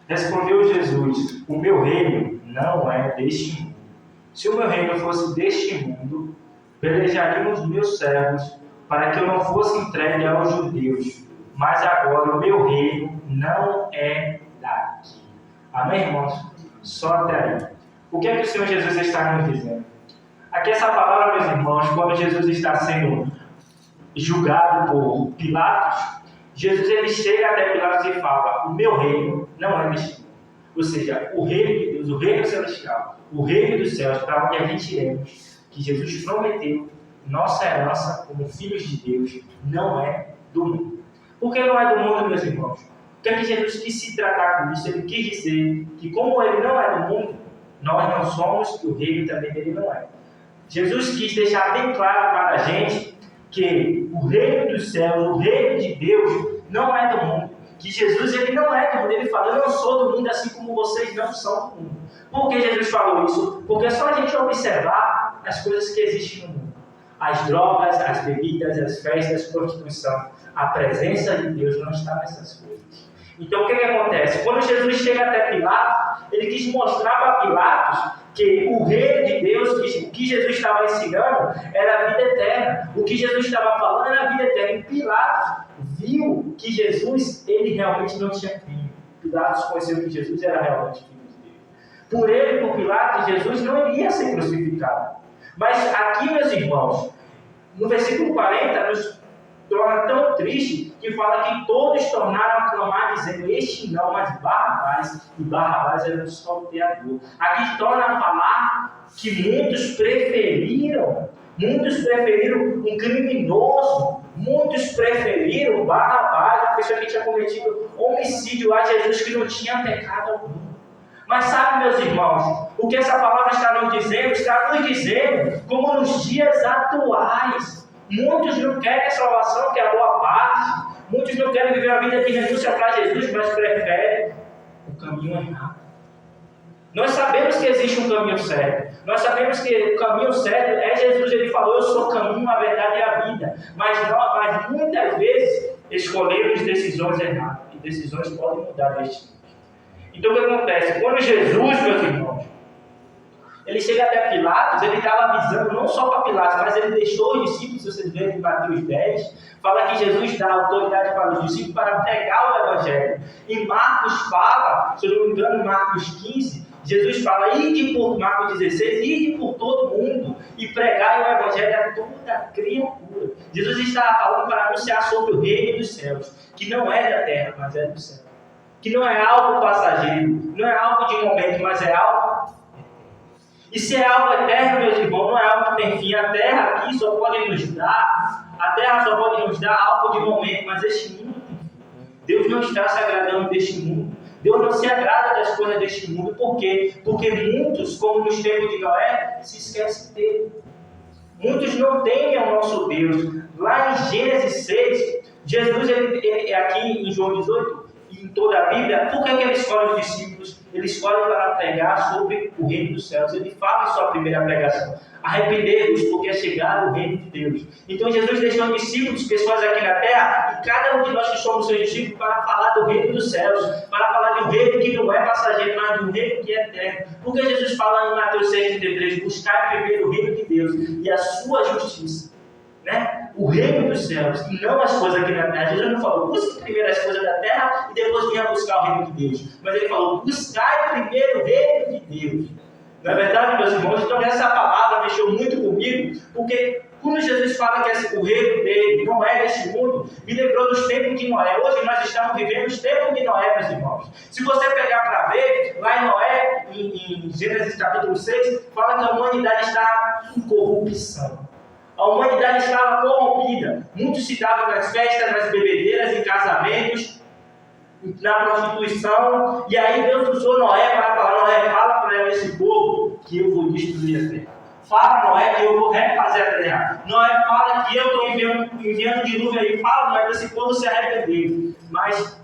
Respondeu Jesus: o meu reino não é deste mundo. Se o meu reino fosse deste mundo, pelejariam os meus servos para que eu não fosse entregue aos judeus. Mas agora o meu reino não é daqui. Amém, irmãos? Só até aí. O que é que o Senhor Jesus está nos dizendo? Aqui essa palavra, meus irmãos, quando Jesus está sendo julgado por Pilatos, Jesus ele chega até Pilatos e fala: o meu reino não é deste mundo. Ou seja, o reino de Deus, o reino celestial, o reino dos céus, para onde a gente iremos, que Jesus prometeu, nossa herança como filhos de Deus, não é do mundo. Por que não é do mundo, meus irmãos? O que é que Jesus quis se tratar com isso? Ele quis dizer que como ele não é do mundo, nós não somos e o reino também dele não é. Jesus quis deixar bem claro para a gente que o reino dos céus, o reino de Deus, não é do mundo. Que Jesus ele não é do mundo. Ele fala: eu não sou do mundo assim como vocês não são do mundo. Por que Jesus falou isso? Porque é só a gente observar as coisas que existem no mundo. As drogas, as bebidas, as festas, a prostituição. A presença de Deus não está nessas coisas. Então o que acontece? Quando Jesus chega até Pilatos, ele quis mostrar para Pilatos que o reino de Deus, o que Jesus estava ensinando, era a vida eterna. O que Jesus estava falando era a vida eterna. E Pilatos viu que Jesus, ele realmente não tinha filho. Pilatos conheceu que Jesus era realmente filho de Deus. Por ele, por Pilatos, Jesus não iria ser crucificado. Mas aqui, meus irmãos, no versículo 40, nos torna tão triste que fala que todos tornaram a clamar dizendo: este não, mas Barrabás, e Barrabás era um salteador. Aqui torna a falar que muitos preferiram um criminoso, muitos preferiram Barrabás, uma pessoa que tinha cometido homicídio a Jesus, que não tinha pecado algum. Mas sabe, meus irmãos, o que essa palavra está nos dizendo? Está nos dizendo como nos dias atuais muitos não querem a salvação, que é a boa parte. Muitos não querem viver a vida de renúncia para Jesus, mas preferem o caminho errado. Nós sabemos que existe um caminho certo. Nós sabemos que o caminho certo é Jesus. Ele falou: eu sou o caminho, a verdade e a vida. Mas muitas vezes escolhemos decisões erradas. E decisões podem mudar destino. Então o que acontece? Quando Jesus, meus irmãos, ele chega até Pilatos, ele estava avisando não só para Pilatos, mas ele deixou os discípulos, se vocês verem em Mateus 10, fala que Jesus dá autoridade para os discípulos para pregar o Evangelho. E Marcos fala, se eu não me engano, Marcos 15, Jesus fala: ide por, Marcos 16, ide por todo mundo e pregai o Evangelho a toda criatura. Jesus estava falando para anunciar sobre o reino dos céus, que não é da terra, mas é do céu. Que não é algo passageiro, não é algo de momento, mas é algo. E se é algo eterno, meus irmãos, não é algo que tem fim. A terra aqui só pode nos dar, algo de momento, mas este mundo tem fim. Deus não está se agradando deste mundo. Deus não se agrada das coisas deste mundo. Por quê? Porque muitos, como nos tempos de Noé, se esquecem dele. Muitos não temem ao nosso Deus. Lá em Gênesis 6, Jesus, ele aqui em João 18, e em toda a Bíblia, por que ele escolhe os discípulos? Ele escolhe para pregar sobre o reino dos céus. Ele fala em sua primeira pregação: arrependei-vos, porque é chegado o reino de Deus. Então Jesus deixou discípulos, pessoas aqui na terra, e cada um de nós que somos seus discípulos, para falar do reino dos céus, para falar de um reino que não é passageiro, mas de um reino que é eterno. Porque Jesus fala em Mateus 6,33: buscar primeiro o reino de Deus e a sua justiça. O reino dos céus, e não as coisas aqui na terra. Jesus não falou: busque primeiro as coisas da terra e depois venha buscar o reino de Deus. Mas ele falou: buscai primeiro o reino de Deus. Não é verdade, meus irmãos? Então essa palavra mexeu muito comigo, porque quando Jesus fala que o reino dele não é deste mundo, me lembrou dos tempos de Noé. Hoje nós estamos vivendo os tempos de Noé, meus irmãos. Se você pegar para ver, lá em Noé, em Gênesis capítulo 6, fala que a humanidade está em corrupção. A humanidade estava corrompida. Muitos se davam nas festas, nas bebedeiras, em casamentos, na prostituição. E aí Deus usou Noé para falar: Noé, fala para esse povo que eu vou destruir a terra. Fala, Noé, que eu vou refazer a terra. Noé, fala que eu estou enviando dilúvio aí. Fala, Noé, para esse povo se arrepender. Mas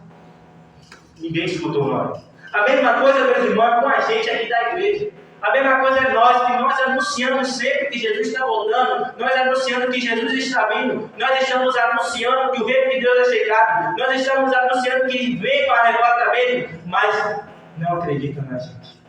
ninguém escutou Noé. A mesma coisa, meus irmãos, com a gente aqui da igreja. A mesma coisa é nós, que nós anunciamos sempre que Jesus está voltando, nós anunciando que Jesus está vindo, nós estamos anunciando que o reino de Deus é chegado, nós estamos anunciando que vem para o arrebatamento, acredita na gente.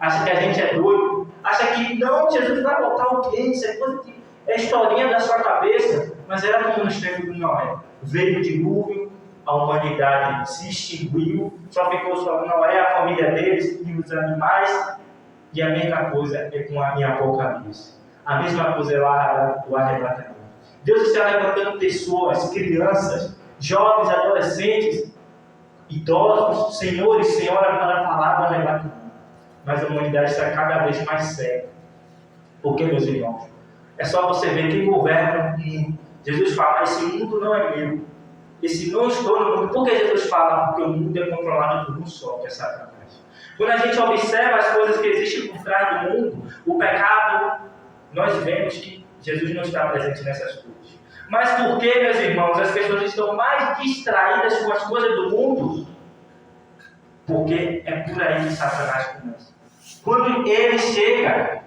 Acha que a gente é doido. Acha que não, Jesus vai voltar o quê? Isso é coisa que é historinha da sua cabeça. Mas era como nos tempos de Noé. Veio o dilúvio, a humanidade se extinguiu, só ficou só Noé, a família deles e os animais. E a mesma coisa é com a minha Apocalipse. A mesma coisa é lá do arrebatamento. Deus está levantando pessoas, crianças, jovens, adolescentes, idosos, senhores, senhoras para falar do arrebatamento. Mas a humanidade está cada vez mais cega. Por que, meus irmãos? É só você ver quem governa o mundo. Jesus fala, esse mundo não é meu. Esse não estou no mundo. Por que Jesus fala? Porque o mundo é controlado por um só, que é Satanás. Quando a gente observa as coisas que existem por trás do mundo, o pecado, nós vemos que Jesus não está presente nessas coisas. Mas por que, meus irmãos, as pessoas estão mais distraídas com as coisas do mundo? Porque é por aí que Satanás começa. Quando ele chega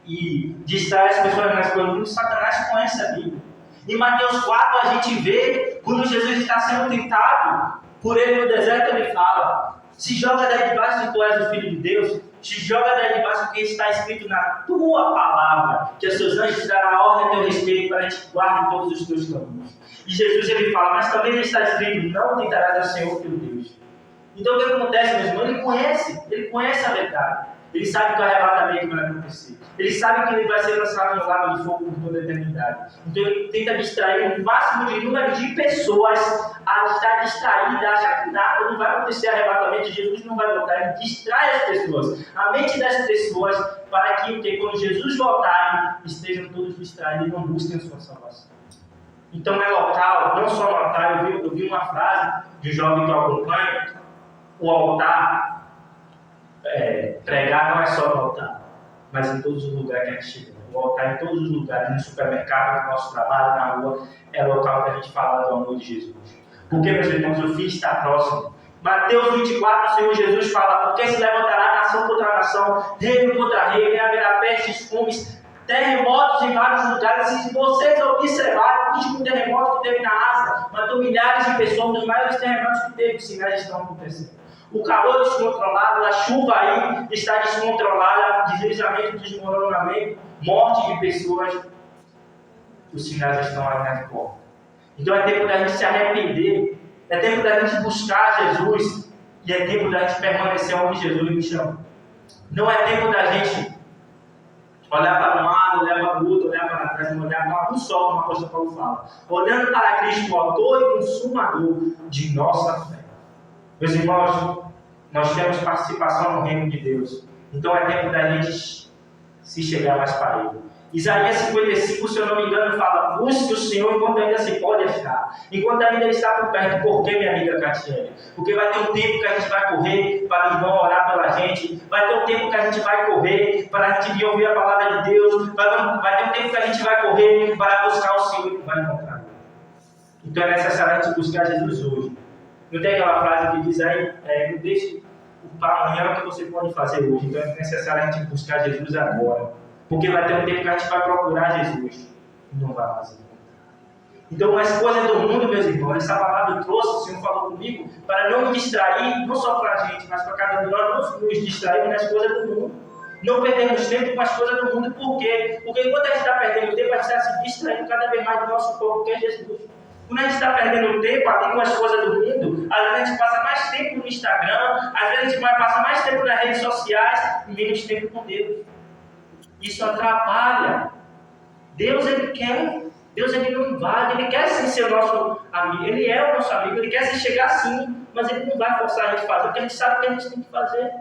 e distrai as pessoas nas coisas do mundo, Satanás conhece a Bíblia. Em Mateus 4 a gente vê, quando Jesus está sendo tentado por ele no deserto, ele fala: se joga daí debaixo de tu és o Filho de Deus, se joga daí debaixo do que está escrito na tua palavra, que os seus anjos darão a ordem a teu respeito para que te guardem todos os teus caminhos. E Jesus ele fala, mas também está escrito, não tentarás ao Senhor teu Deus. Então o que acontece, meu irmão? Ele conhece a verdade. Ele sabe que o arrebatamento vai acontecer. Ele sabe que ele vai ser lançado no lago de fogo por toda a eternidade. Então ele tenta distrair o máximo de número de pessoas a estar distraída, a achar que nada, não vai acontecer arrebatamento, Jesus não vai voltar. Ele distrai as pessoas, a mente das pessoas, para que quando Jesus voltar, estejam todos distraídos e não busquem a sua salvação. Então é local, não só no altar. Eu vi uma frase de um jovem que eu acompanho: o altar, pregar não é só no altar, mas em todos os lugares que a gente chega. O altar em todos os lugares, no supermercado, no nosso trabalho, na rua, é local que a gente fala do amor de Jesus. Porque, meus irmãos, o fim está próximo. Mateus 24, o Senhor Jesus fala: porque se levantará nação contra nação, reino contra reino, e haverá pestes, fomes, terremotos em vários lugares. Se vocês observarem, o último terremoto que teve na Ásia matou milhares de pessoas, um dos maiores terremotos que teve, os sinais estão acontecendo. O calor descontrolado, a chuva aí está descontrolada, deslizamento, desmoronamento, morte de pessoas. Os sinais estão aí na porta. Então é tempo da gente se arrepender, é tempo da gente buscar Jesus, e é tempo da gente permanecer onde Jesus me chama. Não é tempo da gente olhar para um lado, olhar para o outro, olhar para trás, não olhar para um só, como a apóstolo Paulo fala. Olhando para Cristo, o autor e consumador de nossa fé. Meus irmãos, nós temos participação no reino de Deus. Então é tempo da gente se chegar mais para Ele. Isaías 55, se eu não me engano, fala: busque o Senhor enquanto ainda se pode achar, enquanto ainda Ele está por perto. Por que, minha amiga Catiele? Porque vai ter um tempo que a gente vai correr para o irmão orar pela gente, vai ter um tempo que a gente vai correr para a gente vir ouvir a palavra de Deus, vai ter um tempo que a gente vai correr para buscar o Senhor e não vai encontrar. Então é necessário a gente buscar Jesus hoje. Não tem aquela frase que diz aí, não deixe para amanhã o que você pode fazer hoje. Então é necessário a gente buscar Jesus agora. Porque vai ter um tempo que a gente vai procurar Jesus e não vai mais encontrar. Então, as coisas do mundo, meus irmãos, essa palavra eu trouxe, o Senhor falou comigo, para não me distrair, não só para a gente, mas para cada um de nós, não nos distrairmos nas coisas do mundo. Não perdermos tempo com as coisas do mundo. Por quê? Porque enquanto a gente está perdendo tempo, a gente está se distraindo cada vez mais do nosso foco, que é Jesus. Quando a gente está perdendo tempo ali com as coisas do mundo, às vezes a gente passa mais tempo no Instagram, às vezes a gente vai passar mais tempo nas redes sociais e menos tempo com Deus. Isso atrapalha. Deus, Ele quer. Deus, Ele não invade. Ele quer sim ser o nosso amigo. Ele é o nosso amigo. Ele quer se chegar sim. Mas Ele não vai forçar a gente a fazer. Porque a gente sabe o que a gente tem que fazer.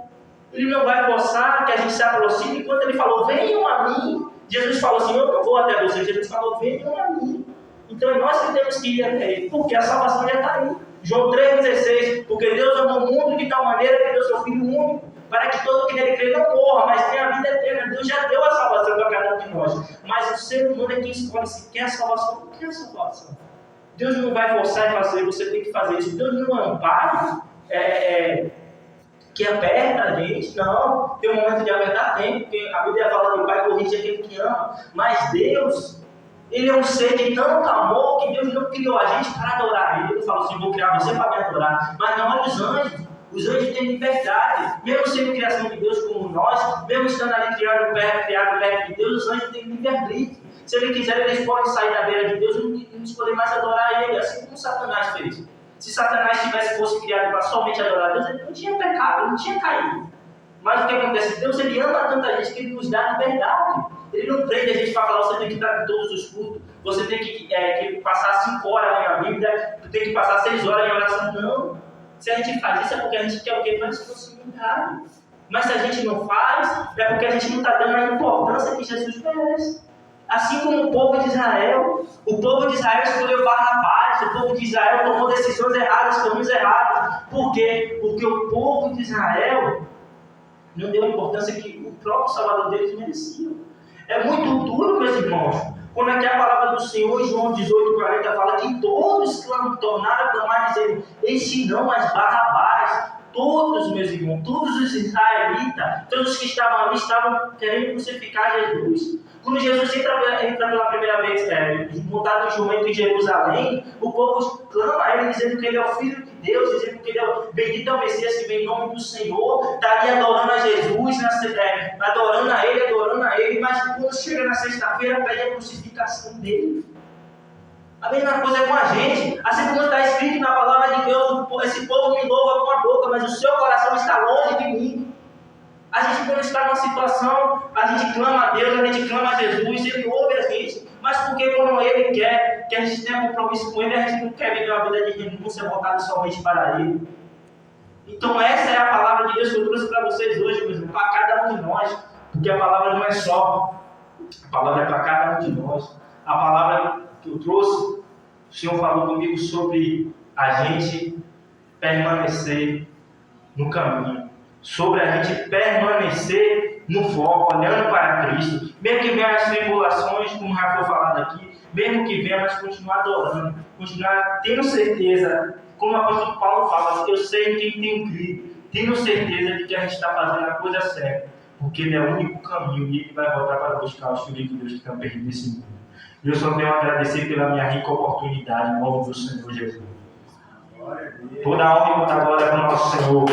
Ele não vai forçar que a gente se aproxime. Enquanto Ele falou, venham a mim. Jesus falou assim, eu não vou até você. Jesus falou, venham a mim. Então é nós que temos que ir até Ele. Porque a salvação já está aí. João 3,16. Porque Deus amou o mundo de tal maneira que deu seu Filho único, para que todo que nele crê não morra, mas tenha a vida eterna. Deus já deu a salvação para cada um de nós. Mas o ser humano é quem escolhe se quer a salvação ou não quer a salvação. Deus não vai forçar em fazer, você tem que fazer isso. Deus não ampara, que aperta a gente. Não, tem um momento de apertar tempo, porque a Bíblia fala que o Pai corrige aquele que ama. Mas Deus, Ele é um ser de tanto amor que Deus não criou a gente para adorar Ele. Ele falou assim, vou criar você para me adorar. Mas não olha os anjos. Os anjos têm liberdade. Mesmo sendo criação de Deus como nós, mesmo estando ali criado perto de Deus, os anjos têm livre-arbítrio. Se eles quiserem, eles podem sair da beira de Deus e não escolher mais adorar Ele, assim como Satanás fez. Se Satanás fosse criado para somente adorar Deus, ele não tinha pecado, ele não tinha caído. Mas o que acontece? Deus, ele ama tanta gente que ele nos dá liberdade. Ele não prende a gente para falar, você tem que estar em todos os cultos, você tem que passar 5 horas na Bíblia, tu tem que passar 6 horas em oração. Não. Se a gente faz isso é porque a gente quer o quê? Mais proximidade. Mas se a gente não faz, é porque a gente não está dando a importância que Jesus merece. Assim como o povo de Israel escolheu Barrabás, o povo de Israel tomou decisões erradas, caminhos errados. Por quê? Porque o povo de Israel não deu a importância que o próprio Salvador deles merecia. É muito duro, meus irmãos, quando aqui a palavra do Senhor, em João 18:40, fala que todos tornaram a clamar, dizendo: este não, mas Barrabás. Todos, meus irmãos, todos os israelitas, todos os que estavam ali, estavam querendo crucificar Jesus. Quando Jesus entra pela primeira vez, montado no jumento em Jerusalém, o povo clama a ele, dizendo que ele é o Filho de Deus, dizendo que ele é o bendito é o Messias que vem em nome do Senhor, está ali adorando a Jesus, adorando a ele, mas quando chega na sexta-feira, pede a crucificação dele. A mesma coisa é com a gente, assim como está escrito na palavra de Deus: esse povo me louva com a boca, mas o seu coração está longe de mim. A gente, quando está numa situação, a gente clama a Deus, a gente clama a Jesus, Ele ouve a gente. Mas porque quando Ele quer que a gente tenha compromisso com Ele, a gente não quer viver uma vida de renúncia voltada somente para Ele. Então essa é a palavra de Deus que eu trouxe para vocês hoje, meus irmãos, para cada um de nós. Porque a palavra não é só, a palavra é para cada um de nós. A palavra que eu trouxe, o Senhor falou comigo sobre a gente permanecer no caminho, sobre a gente permanecer no foco, olhando para Cristo, mesmo que venham as tribulações, como já foi falado aqui, mesmo que venha, mas continuar adorando, continuar tendo certeza, como o apóstolo Paulo fala: eu sei quem tem crido, tendo certeza de que a gente está fazendo a coisa certa, porque Ele é o único caminho e Ele vai voltar para buscar os filhos de Deus que estão perdidos nesse mundo. E eu só tenho a agradecer pela minha rica oportunidade, em nome do Senhor Jesus. Toda a honra e toda a glória para o nosso Senhor.